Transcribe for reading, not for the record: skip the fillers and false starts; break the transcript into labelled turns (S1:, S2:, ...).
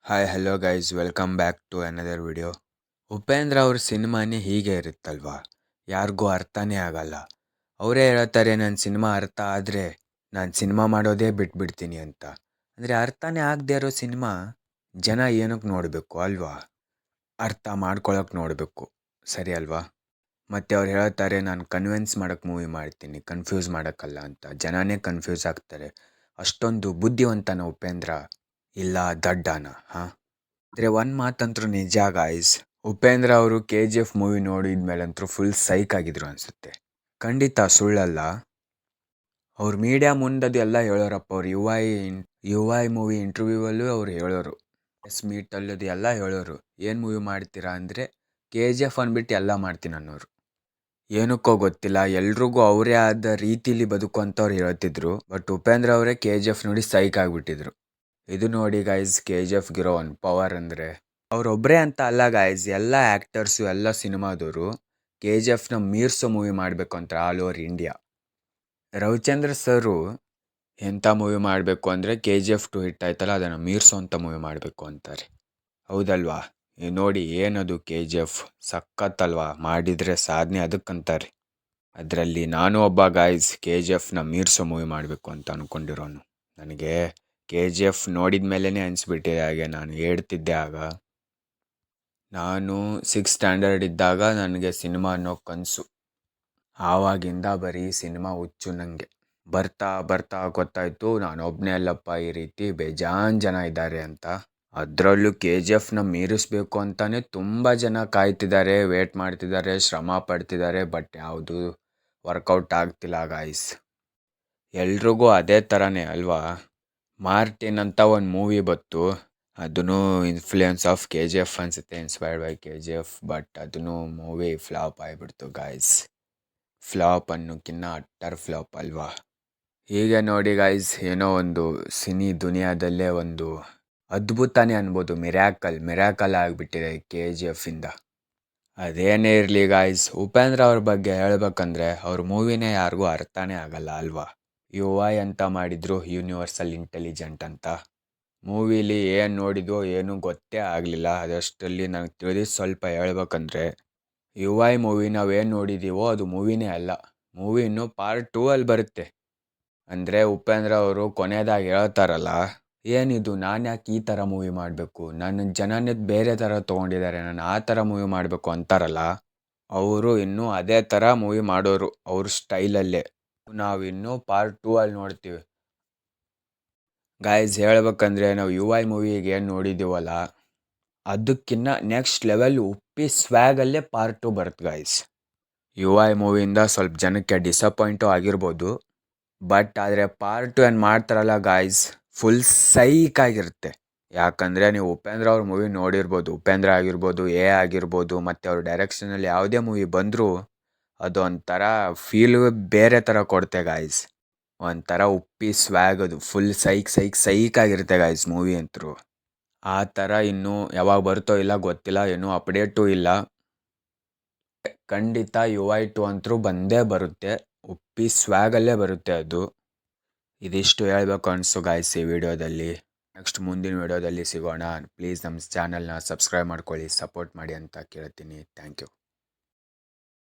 S1: Hi hello guys welcome back to another video. Upendra ಅವ್ರ ಸಿನಿಮಾನೇ ಹೀಗೆ ಇರುತ್ತಲ್ವಾ, ಯಾರಿಗೂ ಅರ್ಥನೇ ಆಗಲ್ಲ. ಅವರೇ ಹೇಳ್ತಾರೆ ನನ್ನ ಸಿನಿಮಾ ಅರ್ಥ ಆದರೆ ನಾನು ಸಿನಿಮಾ ಮಾಡೋದೇ ಬಿಟ್ಬಿಡ್ತೀನಿ ಅಂತ. ಅಂದರೆ ಅರ್ಥನೇ ಆಗದೆ ಇರೋ ಸಿನಿಮಾ ಜನ ಏನಕ್ಕೆ ನೋಡಬೇಕು ಅಲ್ವಾ, ಅರ್ಥ ಮಾಡ್ಕೊಳಕ್ಕೆ ನೋಡಬೇಕು, ಸರಿ ಅಲ್ವಾ? ಮತ್ತು ಅವ್ರು ಹೇಳ್ತಾರೆ ನಾನು ಕನ್ವಿನ್ಸ್ ಮಾಡೋಕ್ಕೆ ಮೂವಿ ಮಾಡ್ತೀನಿ, ಕನ್ಫ್ಯೂಸ್ ಮಾಡೋಕ್ಕಲ್ಲ ಅಂತ. ಜನನೇ ಕನ್ಫ್ಯೂಸ್ ಆಗ್ತಾರೆ. ಅಷ್ಟೊಂದು ಬುದ್ಧಿವಂತನ ಉಪೇಂದ್ರ ಇಲ್ಲ ದಡ್ಡನ? ಹಾಂ, ಆದರೆ ಒಂದು ಮಾತಂತರೂ ನಿಜ ಗಾಯ್ಸ್, ಉಪೇಂದ್ರ ಅವರು KGF ಮೂವಿ ನೋಡಿದ ಮೇಲಂತೂ ಫುಲ್ ಸೈಕ್ ಆಗಿದ್ರು ಅನಿಸುತ್ತೆ. ಖಂಡಿತ ಸುಳ್ಳಲ್ಲ. ಅವ್ರು ಮೀಡಿಯಾ ಮುಂದದು ಎಲ್ಲ ಹೇಳೋರಪ್ಪ. ಅವ್ರು ಯು ಐ ಮೂವಿ ಇಂಟರ್ವ್ಯೂವಲ್ಲೂ ಅವ್ರು ಹೇಳೋರು, ಪ್ರೆಸ್ ಮೀಟಲ್ಲದು ಎಲ್ಲ ಹೇಳೋರು. ಏನು ಮೂವಿ ಮಾಡ್ತೀರಾ ಅಂದರೆ KGF ಅಂದ್ಬಿಟ್ಟು ಎಲ್ಲ ಮಾಡ್ತೀನಿ ಅನ್ನೋರು. ಏನಕ್ಕೋ ಗೊತ್ತಿಲ್ಲ, ಎಲ್ರಿಗೂ ಅವರೇ ಆದ ರೀತಿಲಿ ಬದುಕುವಂಥವ್ರು ಹೇಳ್ತಿದ್ರು. ಬಟ್ ಉಪೇಂದ್ರ ಅವರೇ KGF ನೋಡಿ ಸೈಕ್ ಆಗಿಬಿಟ್ಟಿದ್ರು. ಇದು ನೋಡಿ ಗಾಯ್ಸ್, KGFಗಿರೋ ಒಂದು ಪವರ್ ಅಂದರೆ ಅವರೊಬ್ಬರೇ ಅಂತ ಅಲ್ಲ ಗಾಯ್ಸ್, ಎಲ್ಲ ಆ್ಯಕ್ಟರ್ಸು ಎಲ್ಲ ಸಿನಿಮಾದವರು KGFನ ಮೀರ್ಸೋ ಮೂವಿ ಮಾಡಬೇಕು ಅಂತ ಆಲ್ ಓವರ್ ಇಂಡಿಯಾ. ರವಿಚಂದ್ರ ಸರು ಎಂಥ ಮೂವಿ ಮಾಡಬೇಕು ಅಂದರೆ KGF 2 ಹಿಟ್ ಆಯ್ತಲ್ಲ, ಅದನ್ನು ಮೀರ್ಸೋ ಅಂಥ ಮೂವಿ ಮಾಡಬೇಕು ಅಂತಾರೆ. ಹೌದಲ್ವಾ? ನೋಡಿ ಏನದು KGF ಸಖತ್ತಲ್ವಾ, ಮಾಡಿದರೆ ಸಾಧನೆ ಅದಕ್ಕಂತಾರೆ. ಅದರಲ್ಲಿ ನಾನು ಒಬ್ಬ ಗಾಯ್ಸ್ KGFನ ಮೀರ್ಸೋ ಮೂವಿ ಮಾಡಬೇಕು ಅಂತ ಅಂದ್ಕೊಂಡಿರೋನು. ನನಗೆ KGF ನೋಡಿದ ಮೇಲೇ ಅನಿಸ್ಬಿಟ್ಟಿದೆ. ಹಾಗೆ ನಾನು ಹೇಳ್ತಿದ್ದೆ, ಆಗ ನಾನು 6th ಸ್ಟ್ಯಾಂಡರ್ಡ್ ಇದ್ದಾಗ ನನಗೆ ಸಿನಿಮಾ ಅನ್ನೋ ಕನಸು. ಆವಾಗಿಂದ ಬರೀ ಸಿನಿಮಾ ಹುಚ್ಚು ನನಗೆ. ಬರ್ತಾ ಬರ್ತಾ ಗೊತ್ತಾಯಿತು ನಾನೊಬ್ಬನೇ ಅಲ್ಲಪ್ಪ, ಈ ರೀತಿ ಬೇಜಾನ್ ಜನ ಇದ್ದಾರೆ ಅಂತ. ಅದರಲ್ಲೂ KGFನ ಮೀರಿಸ್ಬೇಕು ಅಂತಲೇ ತುಂಬ ಜನ ಕಾಯ್ತಿದ್ದಾರೆ, ವೇಟ್ ಮಾಡ್ತಿದ್ದಾರೆ, ಶ್ರಮ ಪಡ್ತಿದ್ದಾರೆ. ಬಟ್ ಯಾವುದು ವರ್ಕೌಟ್ ಆಗ್ತಿಲ್ಲ ಗಾಯ್ಸ್. ಎಲ್ರಿಗೂ ಅದೇ ಥರನೇ ಅಲ್ವಾ? ಮಾರ್ಟಿನ್ ಅಂತ ಒಂದು ಮೂವಿ ಬಂತು, ಅದೂ ಇನ್ಫ್ಲೂಯೆನ್ಸ್ ಆಫ್ KGF ಅನಿಸುತ್ತೆ, ಇನ್ಸ್ಪೈರ್ಡ್ ಬೈ KGF. ಬಟ್ ಅದೂ ಮೂವಿ ಫ್ಲಾಪ್ ಆಗಿಬಿಡ್ತು ಗಾಯ್ಸ್. ಫ್ಲಾಪ್ ಅನ್ನೋಕ್ಕಿಂತ ಅಟ್ಟರ್ ಫ್ಲಾಪ್ ಅಲ್ವಾ? ಹೀಗೆ ನೋಡಿ ಗಾಯ್ಸ್, ಏನೋ ಒಂದು ಸಿನಿ ದುನಿಯಾದಲ್ಲೇ ಒಂದು ಅದ್ಭುತನೇ ಅನ್ಬೋದು, ಮಿರಾಕಲ್ ಆಗಿಬಿಟ್ಟಿದೆ KGFಯಿಂದ. ಅದೇನೇ ಇರಲಿ ಗಾಯ್ಸ್, ಉಪೇಂದ್ರ ಅವ್ರ ಬಗ್ಗೆ ಹೇಳ್ಬೇಕಂದ್ರೆ ಅವ್ರ ಮೂವಿನೇ ಯಾರಿಗೂ ಅರ್ಥನೇ ಆಗಲ್ಲ ಅಲ್ವಾ? UI ಅಂತ ಮಾಡಿದ್ರು, ಯೂನಿವರ್ಸಲ್ ಇಂಟೆಲಿಜೆಂಟ್ ಅಂತ. ಮೂವಿಲಿ ಏನು ನೋಡಿದ್ವೋ ಏನೂ ಗೊತ್ತೇ ಆಗಲಿಲ್ಲ. ಅದಷ್ಟರಲ್ಲಿ ನನಗೆ ತಿಳಿದಿದ್ದು ಸ್ವಲ್ಪ ಹೇಳ್ಬೇಕಂದ್ರೆ, UI ಮೂವಿ ನಾವೇನು ನೋಡಿದ್ದೀವೋ ಅದು ಮೂವಿನೇ ಅಲ್ಲ. ಮೂವಿ ಇನ್ನೂ ಪಾರ್ಟ್ 2 ಅಲ್ಲಿ ಬರುತ್ತೆ. ಅಂದರೆ ಉಪೇಂದ್ರ ಅವರು ಕೊನೆಯದಾಗಿ ಹೇಳ್ತಾರಲ್ಲ, ಏನಿದು ನಾನು ಯಾಕೆ ಈ ಥರ ಮೂವಿ ಮಾಡಬೇಕು, ನನ್ನ ಜನನೇ ಬೇರೆ ಥರ ತೊಗೊಂಡಿದ್ದಾರೆ, ನಾನು ಆ ಥರ ಮೂವಿ ಮಾಡಬೇಕು ಅಂತಾರಲ್ಲ, ಅವರು ಇನ್ನೂ ಅದೇ ಥರ ಮೂವಿ ಮಾಡೋರು ಅವ್ರ ಸ್ಟೈಲಲ್ಲೇ. ನಾವಿನ್ನೂ ಪಾರ್ಟ್ 2 ಅಲ್ಲಿ ನೋಡ್ತೀವಿ ಗಾಯ್ಸ್. ಹೇಳ್ಬೇಕಂದ್ರೆ ನಾವು UI ಮೂವಿಗೆ ಏನು ನೋಡಿದ್ದೀವಲ್ಲ, ಅದಕ್ಕಿಂತ ನೆಕ್ಸ್ಟ್ ಲೆವೆಲ್ ಉಪ್ಪಿ ಸ್ವ್ಯಾಗಲ್ಲೇ ಪಾರ್ಟ್ 2 ಬರುತ್ತೆ ಗಾಯ್ಸ್. UI ಮೂವಿಯಿಂದ ಸ್ವಲ್ಪ ಜನಕ್ಕೆ ಡಿಸಪಾಯಿಂಟು ಆಗಿರ್ಬೋದು. ಬಟ್ ಆದರೆ ಪಾರ್ಟ್ 2 ಏನು ಮಾಡ್ತಾರಲ್ಲ ಗಾಯ್ಸ್, ಫುಲ್ ಸೈಕ್ ಆಗಿರುತ್ತೆ. ಯಾಕಂದರೆ ನೀವು ಉಪೇಂದ್ರ ಅವ್ರ ಮೂವಿ ನೋಡಿರ್ಬೋದು, ಉಪೇಂದ್ರ ಆಗಿರ್ಬೋದು, ಆಗಿರ್ಬೋದು, ಮತ್ತು ಅವ್ರ ಡೈರೆಕ್ಷನಲ್ಲಿ ಯಾವುದೇ ಮೂವಿ ಬಂದರೂ ಅದು ಒಂಥರ ಫೀಲು ಬೇರೆ ಥರ ಕೊಡುತ್ತೆ ಗಾಯ್ಸ್. ಒಂಥರ ಉಪ್ಪಿ ಸ್ವ್ಯಾಗ್, ಅದು ಫುಲ್ ಸೈಕ್ ಆಗಿರುತ್ತೆ ಗಾಯ್ಸ್ ಮೂವಿ ಅಂತೂ. ಆ ಥರ ಇನ್ನೂ ಯಾವಾಗ ಬರುತ್ತೋ ಇಲ್ಲ ಗೊತ್ತಿಲ್ಲ, ಏನೂ ಅಪ್ಡೇಟು ಇಲ್ಲ. ಖಂಡಿತ UI 2 ಅಂತೂ ಬಂದೇ ಬರುತ್ತೆ, ಉಪ್ಪಿ ಸ್ವ್ಯಾಗಲ್ಲೇ ಬರುತ್ತೆ ಅದು. ಇದಿಷ್ಟು ಹೇಳಬೇಕು ಅನಿಸ್ತು ಗಾಯ್ಸ್ ಈ ವಿಡಿಯೋದಲ್ಲಿ. ನೆಕ್ಸ್ಟ್ ಮುಂದಿನ ವಿಡಿಯೋದಲ್ಲಿ ಸಿಗೋಣ. ಪ್ಲೀಸ್ ನಮ್ಮ ಚಾನಲ್ನ ಸಬ್ಸ್ಕ್ರೈಬ್ ಮಾಡ್ಕೊಳ್ಳಿ, ಸಪೋರ್ಟ್ ಮಾಡಿ ಅಂತ ಕೇಳ್ತೀನಿ. Thank you.